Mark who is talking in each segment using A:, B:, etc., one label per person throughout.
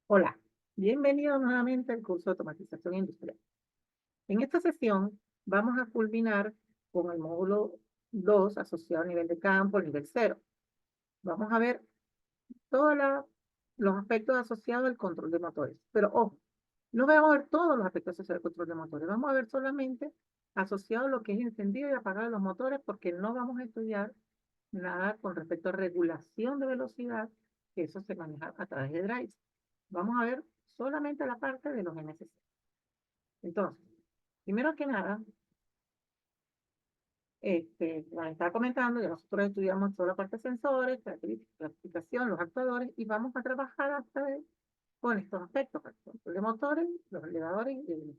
A: Hola, bienvenido nuevamente al curso de automatización industrial. En esta sesión vamos a culminar con el módulo 2 asociado a nivel de campo, nivel cero. Vamos a ver todos los aspectos asociados al control de motores. Pero ojo, no vamos a ver todos los aspectos asociados al control de motores. Vamos a ver solamente asociado a lo que es encendido y apagado de los motores porque no vamos a estudiar nada con respecto a regulación de velocidad, que eso se maneja a través de drives. Vamos a ver solamente la parte de los MCC. Entonces, primero que nada, como les estaba comentando, ya nosotros estudiamos toda la parte de sensores, clasificación, los actuadores, y vamos a trabajar con estos aspectos, el control de motores, los relevadores y el...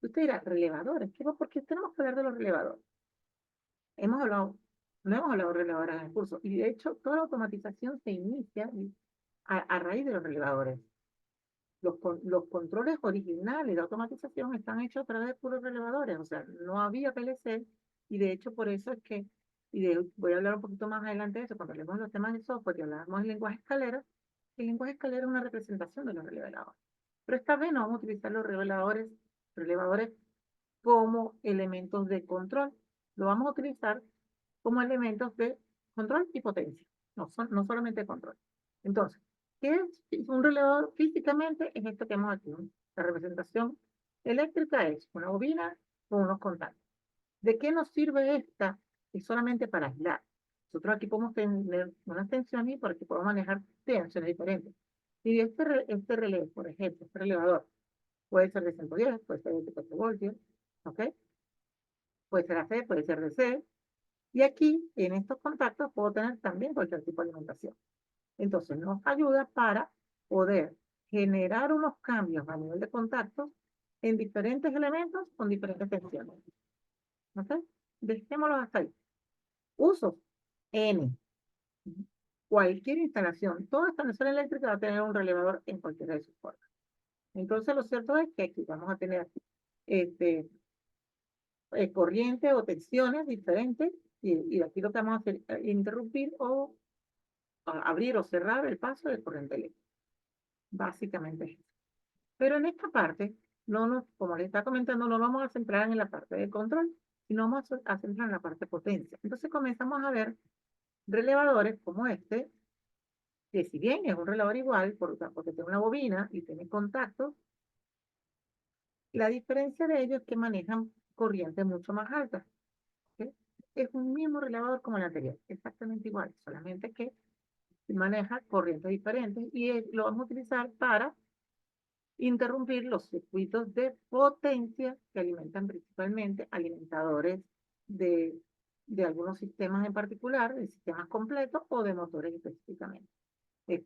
A: Usted dirá, relevadores, ¿por qué tenemos que hablar de los relevadores? Hemos hablado, no hemos hablado de relevadores en el curso, y de hecho toda la automatización se inicia a raíz de los relevadores. Los controles originales de automatización están hechos a través de puros relevadores, o sea, no había PLC, y de hecho por eso es que, voy a hablar un poquito más adelante de eso, cuando hablemos de los temas de software y hablamos del lenguaje escalera, el lenguaje escalera es una representación de los relevadores. Pero esta vez no vamos a utilizar los relevadores como elementos de control, lo vamos a utilizar como elementos de control y potencia, no solamente control. Entonces, ¿qué es un relevador físicamente? Es esto que vemos aquí, ¿no? La representación eléctrica es una bobina con unos contactos. ¿De qué nos sirve esta? Es solamente para aislar. Nosotros aquí podemos tener unas tensiones y por aquí podemos manejar tensiones diferentes. Y este relé, por ejemplo, este relevador, puede ser de 110, puede ser de 24 voltios, ¿ok? Puede ser AC, puede ser DC, y aquí, en estos contactos, puedo tener también cualquier tipo de alimentación. Entonces, nos ayuda para poder generar unos cambios a nivel de contactos en diferentes elementos con diferentes tensiones. ¿Ok? Dejémoslo hasta ahí. Usos. N. Cualquier instalación, toda instalación eléctrica va a tener un relevador en cualquiera de sus formas. Entonces, lo cierto es que aquí vamos a tener este, corriente o tensiones diferentes y aquí lo que vamos a hacer es interrumpir o abrir o cerrar el paso de corriente eléctrica. Básicamente es eso. Pero en esta parte, como les estaba comentando, no vamos a centrar en la parte de control, sino vamos a centrar en la parte de potencia. Entonces comenzamos a ver relevadores como este, que si bien es un relevador igual, porque tiene una bobina y tiene contactos, la diferencia de ellos es que manejan corrientes mucho más altas. ¿Sí? Es un mismo relevador como el anterior, exactamente igual, solamente que maneja corrientes diferentes y lo vamos a utilizar para interrumpir los circuitos de potencia que alimentan principalmente alimentadores de, de algunos sistemas en particular, de sistemas completos o de motores específicamente. Es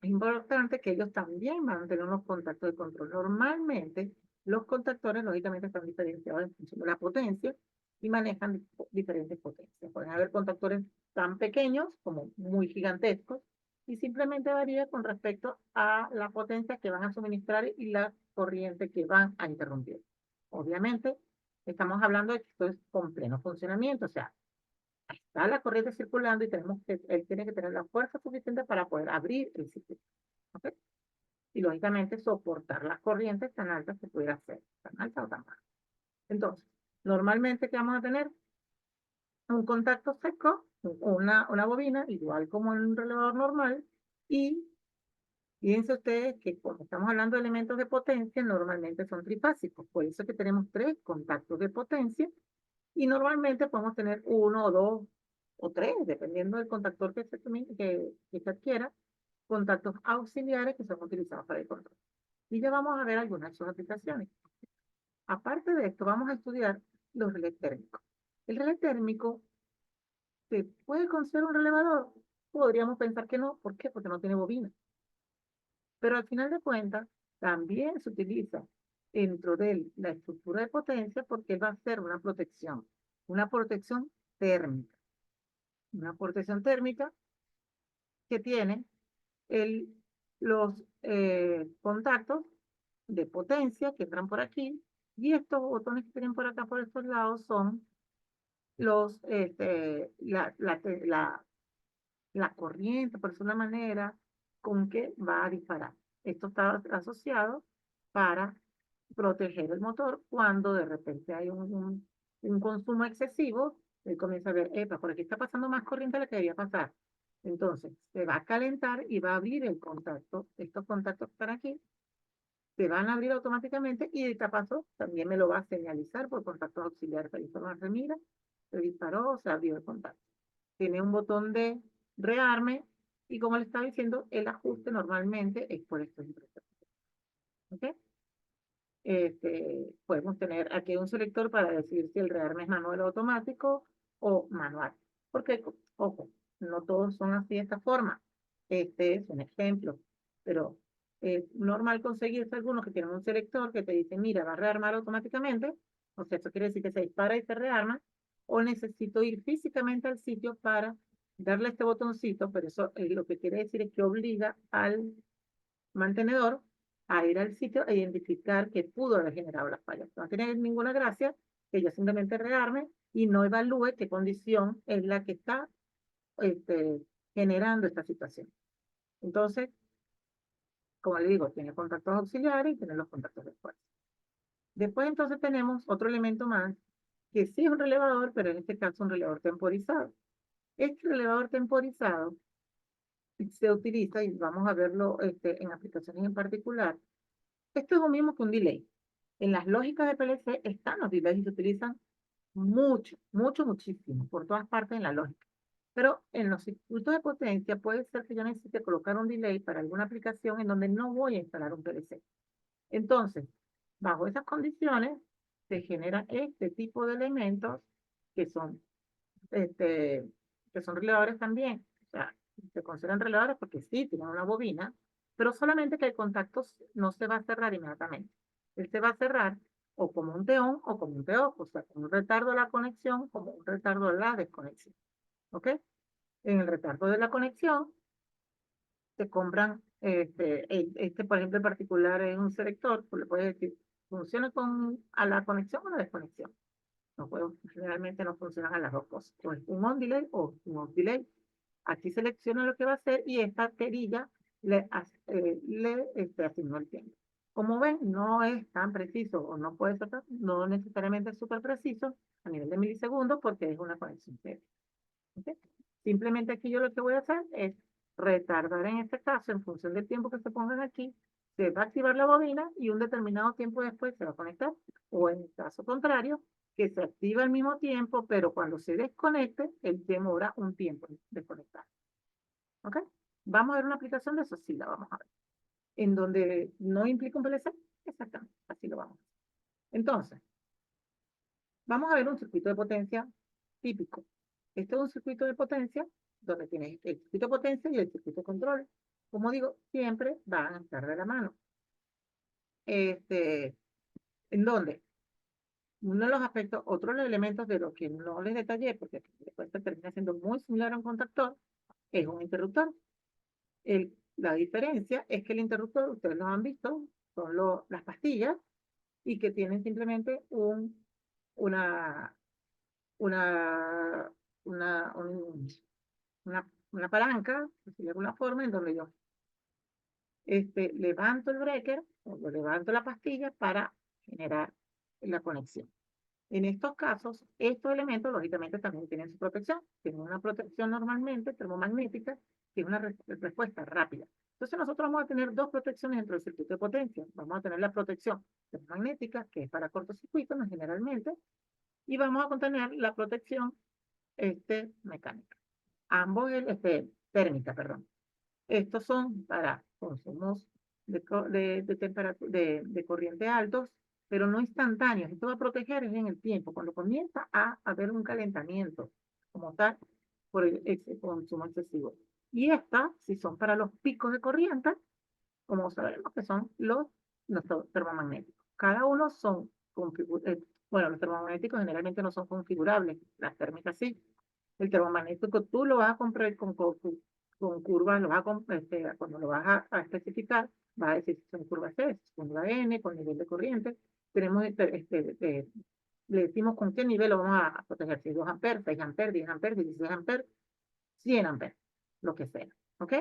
A: importante que ellos también van a tener unos contactos de control. Normalmente, los contactores, lógicamente, están diferenciados en función de la potencia y manejan diferentes potencias. Pueden haber contactores tan pequeños como muy gigantescos y simplemente varía con respecto a la potencia que van a suministrar y la corriente que van a interrumpir. Obviamente, estamos hablando de que esto es con pleno funcionamiento, o sea, está la corriente circulando y él tiene que tener la fuerza suficiente para poder abrir el circuito. ¿Ok? Y lógicamente soportar las corrientes tan altas que pudiera ser, tan alta o tan baja. Entonces, normalmente, ¿qué vamos a tener? Un contacto seco, una bobina, igual como en un relevador normal, y fíjense ustedes que cuando estamos hablando de elementos de potencia, normalmente son trifásicos, por eso es que tenemos tres contactos de potencia, y normalmente podemos tener uno o dos o tres, dependiendo del contactor que se adquiera, contactos auxiliares que son utilizados para el control. Y ya vamos a ver algunas de sus aplicaciones. Aparte de esto, vamos a estudiar los relés térmicos. El relé térmico se puede considerar un relevador. Podríamos pensar que no. ¿Por qué? Porque no tiene bobina. Pero al final de cuentas, también se utiliza dentro de la estructura de potencia porque va a ser una protección térmica. Una protección térmica que tiene el, los contactos de potencia que entran por aquí y estos botones que tienen por acá por estos lados son la corriente, por decirlo de una manera, con qué va a disparar. Esto está asociado para proteger el motor cuando de repente hay un consumo excesivo. Él comienza a ver, epa, por aquí está pasando más corriente de la que debía pasar. Entonces, se va a calentar y va a abrir el contacto. Estos contactos que están aquí se van a abrir automáticamente y de paso también me lo va a señalizar por contactos auxiliares para informarse, mira, se disparó, se abrió el contacto. Tiene un botón de rearme y como le estaba diciendo, el ajuste normalmente es por estos impresores. ¿Ok? Podemos tener aquí un selector para decir si el rearme es manual o automático o manual. Porque, ojo, no todos son así de esta forma. Este es un ejemplo, pero es normal conseguirse algunos que tienen un selector que te dice, mira, va a rearmar automáticamente, o sea, eso quiere decir que se dispara y se rearma, o necesito ir físicamente al sitio para darle este botoncito, pero eso lo que quiere decir es que obliga al mantenedor a ir al sitio e identificar que pudo haber generado las fallas. No tiene ninguna gracia que yo simplemente rearme y no evalúe qué condición es la que está generando esta situación. Entonces, como le digo, tiene contactos auxiliares y tiene los contactos de fuerza. Después entonces tenemos otro elemento más, que sí es un relevador, pero en este caso un relevador temporizado. Este relevador temporizado se utiliza, y vamos a verlo en aplicaciones en particular. Esto es lo mismo que un delay. En las lógicas de PLC están los delays y se utilizan mucho, mucho, muchísimo, por todas partes en la lógica. Pero en los circuitos de potencia puede ser que yo necesite colocar un delay para alguna aplicación en donde no voy a instalar un PLC. Entonces, bajo esas condiciones, se generan este tipo de elementos que son, que son relevadores también. O sea, se consideran relevadores porque sí, tienen una bobina, pero solamente que el contacto no se va a cerrar inmediatamente. Él se va a cerrar o como un TON o como un TO, o sea, como un retardo a la conexión, como un retardo a la desconexión. ¿Ok? En el retardo de la conexión, se compran, por ejemplo, en particular es un selector, pues le puedes decir, funciona a la conexión o a la desconexión. No puedo, generalmente no funcionan a las dos cosas. O es un on delay o un off delay. Aquí selecciona lo que va a hacer y esta perilla le asignó el tiempo. Como ven, no es tan preciso o no puede ser, no necesariamente es súper preciso a nivel de milisegundos porque es una conexión previa. ¿Okay? Simplemente aquí yo lo que voy a hacer es retardar en este caso, en función del tiempo que se pongan aquí, se va a activar la bobina y un determinado tiempo después se va a conectar. O en el caso contrario, que se activa al mismo tiempo, pero cuando se desconecte, él demora un tiempo de conectar. ¿Ok? Vamos a ver una aplicación de eso, sí la vamos a ver. En donde no implica un PLC, exactamente, así lo vamos a hacer. Entonces, vamos a ver un circuito de potencia típico. Este es un circuito de potencia donde tienes el circuito de potencia y el circuito de control. Como digo, siempre van a estar de la mano. ¿En dónde? Uno de los aspectos, otro de los elementos de los que no les detallé, porque después termina siendo muy similar a un contactor, es un interruptor. La diferencia es que el interruptor, ustedes lo han visto, son las pastillas y que tienen simplemente una, una, una, un- una palanca, de alguna forma, en donde yo levanto el breaker o levanto la pastilla para generar la conexión. En estos casos, estos elementos lógicamente también tienen su protección. Tienen una protección normalmente termomagnética, que es una respuesta rápida. Entonces nosotros vamos a tener dos protecciones dentro del circuito de potencia. Vamos a tener la protección termomagnética, que es para cortocircuitos generalmente, y vamos a tener la protección mecánica. Ambos, térmica, perdón. Estos son para consumos de corriente altos, pero no instantáneos. Esto va a proteger en el tiempo, cuando comienza a haber un calentamiento como tal por el consumo excesivo. Y estas, si son para los picos de corriente, como sabemos que son los termomagnéticos. Cada uno son, bueno, los termomagnéticos generalmente no son configurables, las térmicas sí. El termomagnético tú lo vas a comprar con curvas, cuando lo vas a especificar, vas a decir si son curvas C, curva N, con nivel de corriente. Tenemos, le decimos con qué nivel lo vamos a proteger, si es 2 amperes, 6 amperes, 10 amperes, 16 amperes, 100 amperes, lo que sea. ¿Ok?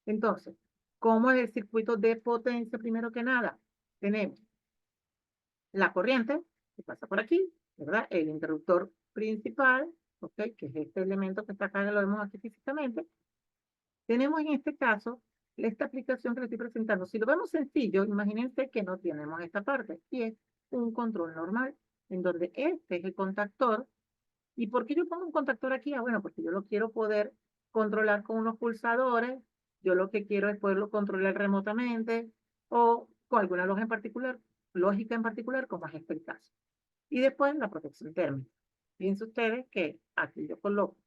A: Entonces, ¿Cómo es el circuito de potencia? Primero que nada, tenemos la corriente que pasa por aquí, ¿verdad? El interruptor principal, ¿ok? Que es este elemento que está acá, que lo vemos aquí físicamente. Tenemos en este caso esta aplicación que le estoy presentando. Si lo vemos sencillo, imagínense que no tenemos esta parte y es un control normal, en donde este es el contactor. ¿Y por qué yo pongo un contactor aquí? Ah, bueno, porque yo lo quiero poder controlar con unos pulsadores. Yo lo que quiero es poderlo controlar remotamente o con alguna lógica en particular, como es este el caso. Y después la protección térmica. Fíjense ustedes que aquí yo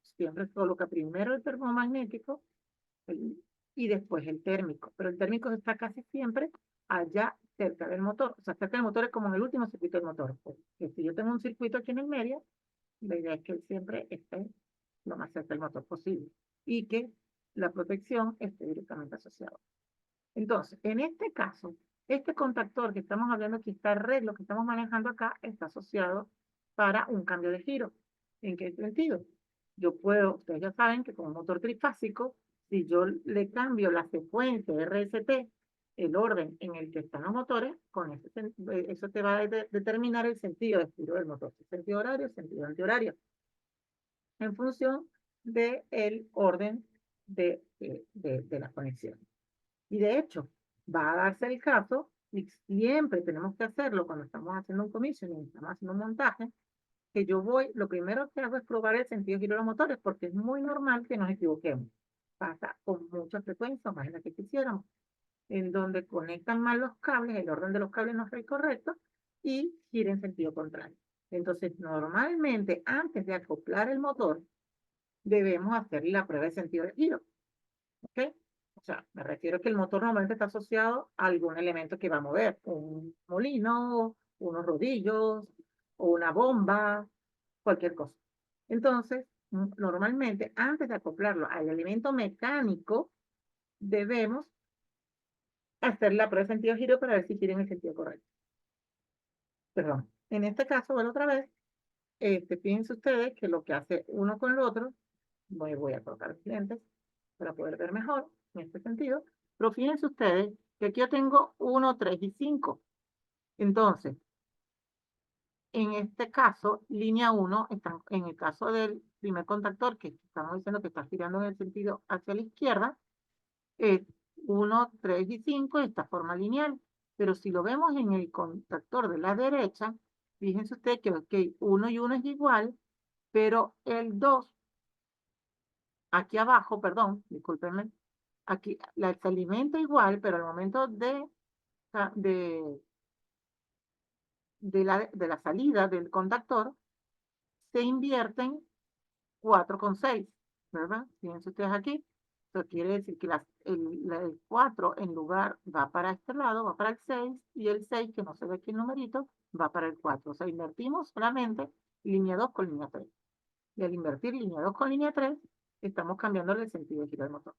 A: siempre coloca primero el termomagnético y después el térmico. Pero el térmico está casi siempre allá cerca del motor. O sea, cerca del motor es como en el último circuito del motor. Porque si yo tengo un circuito aquí en el medio, la idea es que él siempre esté lo más cerca del motor posible y que la protección esté directamente asociada. Entonces, en este caso, este contactor que estamos hablando aquí, esta red, lo que estamos manejando acá, está asociado para un cambio de giro. ¿En qué sentido? Yo puedo, ustedes ya saben que con un motor trifásico, si yo le cambio la secuencia RST, el orden en el que están los motores, eso te va a determinar el sentido de giro del motor, sentido horario, sentido antihorario, en función del orden de la conexión. Y de hecho, va a darse el caso, y siempre tenemos que hacerlo cuando estamos haciendo un commissioning, estamos haciendo un montaje, que lo primero que hago es probar el sentido de giro de los motores, porque es muy normal que nos equivoquemos. Pasa con mucha frecuencia, más de la que quisiéramos, en donde conectan mal los cables, el orden de los cables no es el correcto, y gira en sentido contrario. Entonces, normalmente, antes de acoplar el motor, debemos hacer la prueba de sentido de giro. ¿Ok? O sea, me refiero a que el motor normalmente está asociado a algún elemento que va a mover, un molino, unos rodillos, o una bomba, cualquier cosa. Entonces, normalmente, antes de acoplarlo al elemento mecánico, debemos hacer la prueba de sentido de giro para ver si gira en el sentido correcto. Perdón. En este caso, bueno, otra vez, fíjense ustedes que lo que hace uno con el otro, voy a colocar los lentes para poder ver mejor en este sentido, pero fíjense ustedes que aquí yo tengo 1, 3 y 5. Entonces, en este caso, línea 1, en el caso del primer contactor, que estamos diciendo que está girando en el sentido hacia la izquierda, es 1, 3 y 5 de esta forma lineal. Pero si lo vemos en el contactor de la derecha, fíjense ustedes que okay, 1 y 1 es igual, pero el 2, aquí abajo, perdón, discúlpenme, aquí se alimenta igual, pero al momento de, de la salida del contactor, se invierten 4 con 6, ¿verdad? Fíjense ustedes aquí. Eso quiere decir que el 4 en lugar va para este lado, va para el 6, y el 6, que no se ve aquí el numerito, va para el 4. O sea, invertimos solamente línea 2 con línea 3. Y al invertir línea 2 con línea 3, estamos cambiando el sentido de giro del motor.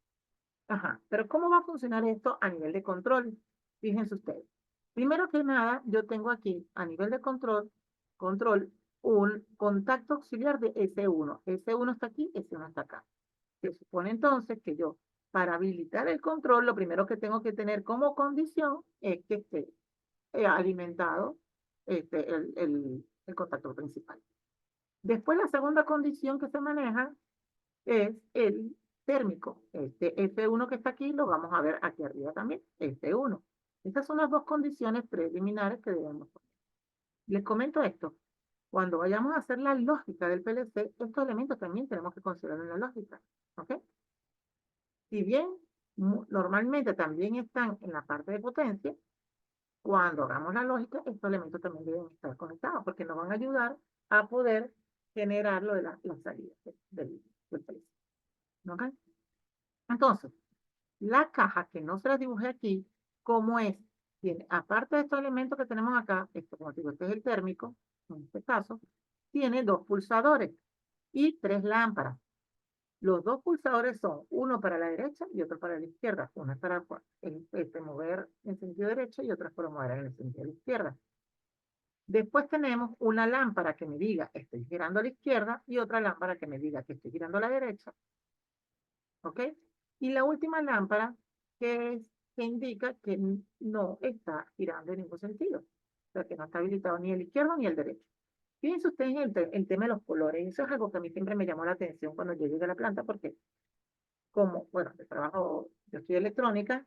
A: Ajá, pero ¿cómo va a funcionar esto a nivel de control? Fíjense ustedes. Primero que nada, yo tengo aquí a nivel de control, un contacto auxiliar de S1. S1 está aquí, S1 está acá. Se supone entonces que yo, para habilitar el control, lo primero que tengo que tener como condición es que esté alimentado el contactor principal. Después, la segunda condición que se maneja es el térmico. Este F1 que está aquí lo vamos a ver aquí arriba también, F1. Estas son las dos condiciones preliminares que debemos poner. Les comento esto. Cuando vayamos a hacer la lógica del PLC, estos elementos también tenemos que considerar en la lógica. ¿Ok? Si bien normalmente también están en la parte de potencia, cuando hagamos la lógica, estos elementos también deben estar conectados porque nos van a ayudar a poder generar lo de la salida del PLC. ¿Ok? Entonces, la caja que no se la dibujé aquí, ¿cómo es? Tiene, aparte de estos elementos que tenemos acá, esto, como digo, este es el térmico, en este caso, tiene 2 pulsadores y 3 lámparas. Los 2 pulsadores son uno para la derecha y otro para la izquierda. Uno es para mover en sentido derecho y otro es para mover en el sentido de la izquierda. Después tenemos una lámpara que me diga estoy girando a la izquierda y otra lámpara que me diga que estoy girando a la derecha. ¿Ok? Y la última lámpara, que es que indica que no está girando en ningún sentido. O sea, que no está habilitado ni el izquierdo ni el derecho. Fíjense ustedes en el tema de los colores. Eso es algo que a mí siempre me llamó la atención cuando yo llegué a la planta, porque como, bueno, de trabajo, yo estoy electrónica,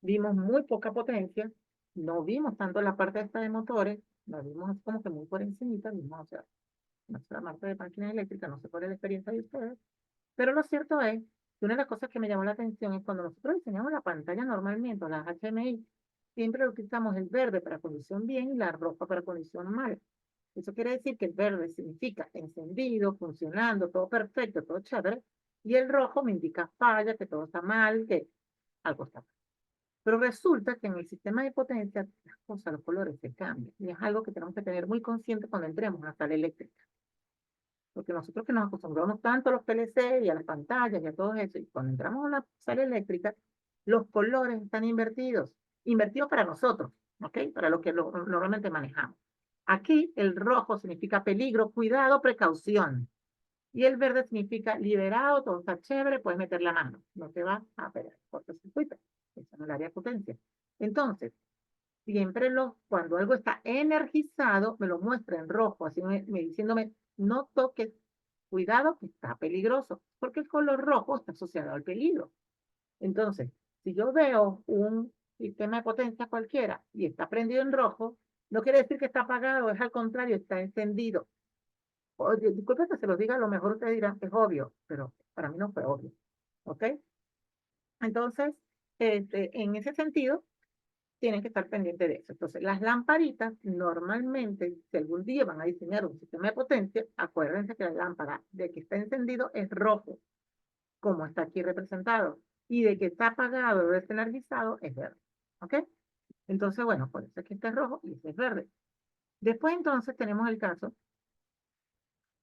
A: vimos muy poca potencia, no vimos tanto la parte esta de motores, nos vimos así como que muy por encimita, vimos, o sea, nuestra marca de máquinas eléctricas, no sé cuál es la experiencia de ustedes, pero lo cierto es que una de las cosas que me llamó la atención es cuando nosotros diseñamos la pantalla normalmente, o las HMI, siempre utilizamos el verde para condición bien y la roja para condición mal. Eso quiere decir que el verde significa encendido, funcionando, todo perfecto, todo chévere, y el rojo me indica falla, que todo está mal, que algo está mal. Pero resulta que en el sistema de potencia las cosas, los colores se cambian, y es algo que tenemos que tener muy consciente cuando entremos a una sala eléctrica. Porque nosotros que nos acostumbramos tanto a los PLC y a las pantallas y a todo eso, y cuando entramos a una sala eléctrica, los colores están invertidos, invertidos para nosotros, ¿ok? Para lo que normalmente manejamos. Aquí el rojo significa peligro, cuidado, precaución. Y el verde significa liberado, todo está chévere, puedes meter la mano, no te va a pegar cortocircuito. Eso es el área de potencia. Entonces, siempre cuando algo está energizado, me lo muestra en rojo, así diciéndome, no toques, cuidado que está peligroso, porque el color rojo está asociado al peligro. Entonces, si yo veo un sistema de potencia cualquiera y está prendido en rojo, no quiere decir que está apagado, es al contrario, está encendido. Oye, disculpe que se lo diga, a lo mejor ustedes dirán que es obvio, pero para mí no fue obvio. ¿Ok? Entonces, en ese sentido, tienen que estar pendientes de eso. Entonces, las lamparitas, normalmente, si algún día van a diseñar un sistema de potencia, acuérdense que la lámpara de que está encendido es rojo, como está aquí representado, y de que está apagado o desenergizado es verde. ¿Ok? Entonces, bueno, por eso es que este es rojo y este es verde. Después, entonces, tenemos el caso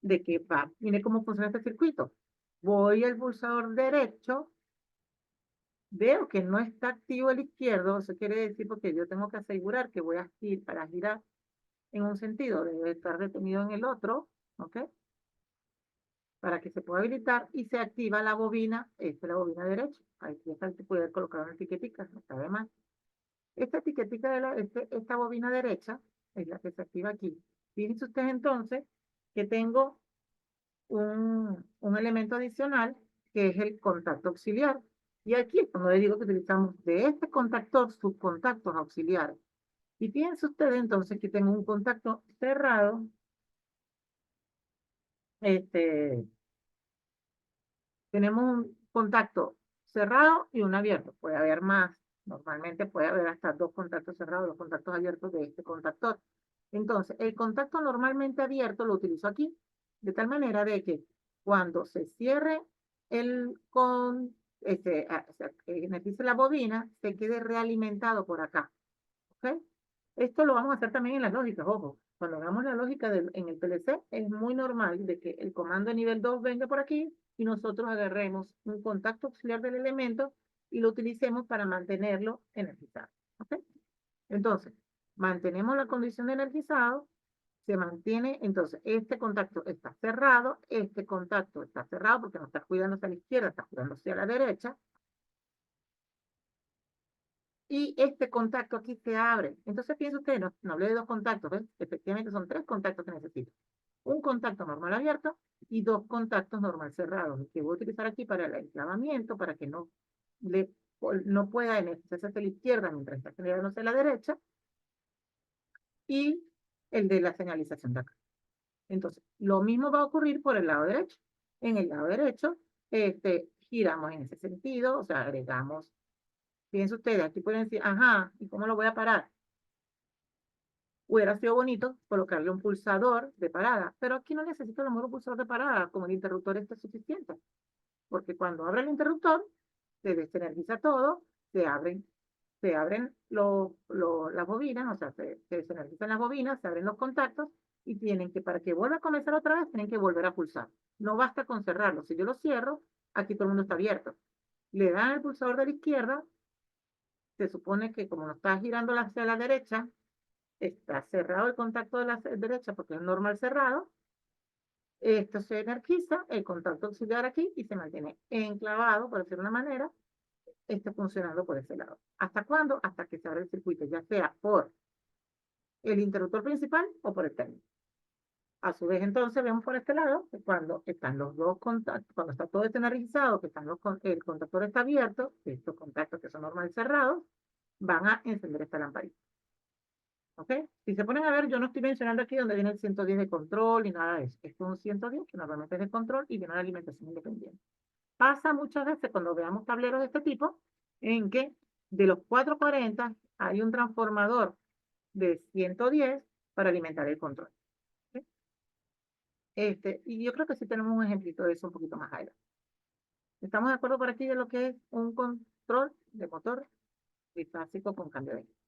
A: de que va, mire cómo funciona este circuito. Voy al pulsador derecho, veo que no está activo el izquierdo, eso quiere decir porque yo tengo que asegurar que voy a girar, para girar en un sentido, debe estar detenido en el otro, ¿ok? Para que se pueda habilitar y se activa la bobina, esta es la bobina derecha. Aquí está, se puede colocar una etiquetica, no está de más. Esta etiquetica esta bobina derecha es la que se activa aquí. Fíjense ustedes entonces que tengo un elemento adicional que es el contacto auxiliar. Y aquí es cuando le digo que utilizamos de este contactor subcontactos auxiliares. Y fíjense ustedes entonces que tengo un contacto cerrado, este, tenemos un contacto cerrado y un abierto. Puede haber más. Normalmente puede haber hasta dos contactos cerrados, dos contactos abiertos de este contactor. Entonces, el contacto normalmente abierto lo utilizo aquí, de tal manera de que cuando se cierre energice la bobina, se quede realimentado por acá. ¿Ok? Esto lo vamos a hacer también en las lógicas, ojo. Cuando hagamos la lógica en el PLC, es muy normal de que el comando de nivel 2 venga por aquí y nosotros agarremos un contacto auxiliar del elemento y lo utilicemos para mantenerlo energizado. ¿Ok? Entonces, mantenemos la condición de energizado, se mantiene, entonces, este contacto está cerrado, este contacto está cerrado porque no está cuidándose a la izquierda, está cuidándose a la derecha, y este contacto aquí se abre. Entonces, piensa usted, no hablé de dos contactos, ¿ves? Efectivamente son tres contactos que necesito. Un contacto normal abierto y dos contactos normal cerrados, que voy a utilizar aquí para el enclavamiento, para que no pueda energizarse hacia la izquierda mientras está generándose a la derecha, y el de la señalización de acá. Entonces, lo mismo va a ocurrir por el lado derecho. En el lado derecho, giramos en ese sentido, o sea, agregamos. Fíjense ustedes, aquí pueden decir, ajá, ¿y cómo lo voy a parar? Hubiera sido bonito colocarle un pulsador de parada, pero aquí no necesito a lo mejor un pulsador de parada, como el interruptor está suficiente, porque cuando abre el interruptor, se desenergiza todo, se abren las bobinas, o sea, se desenergizan las bobinas, se abren los contactos y tienen que, para que vuelva a comenzar otra vez, tienen que volver a pulsar. No basta con cerrarlo. Si yo lo cierro, aquí todo el mundo está abierto. Le dan el pulsador de la izquierda, se supone que como no está girando hacia la derecha, está cerrado el contacto de la derecha porque es normal cerrado. Esto se energiza, el contacto auxiliar aquí y se mantiene enclavado, por decirlo de una manera, esté funcionando por ese lado. ¿Hasta cuándo? Hasta que se abra el circuito, ya sea por el interruptor principal o por el técnico. A su vez, entonces, vemos por este lado que cuando están los dos contactos, cuando está todo energizado, que están el contactor está abierto, estos contactos que son normal cerrados, van a encender esta lamparita. ¿Ok? Si se ponen a ver, yo no estoy mencionando aquí donde viene el 110 de control ni nada de eso. Esto es un 110 que normalmente es de control y viene una alimentación independiente. Pasa muchas veces cuando veamos tableros de este tipo, en que de los 440 hay un transformador de 110 para alimentar el control. ¿Ok? Y yo creo que sí tenemos un ejemplito de eso un poquito más adelante. ¿Estamos de acuerdo por aquí de lo que es un control de motor trifásico con cambio de eje?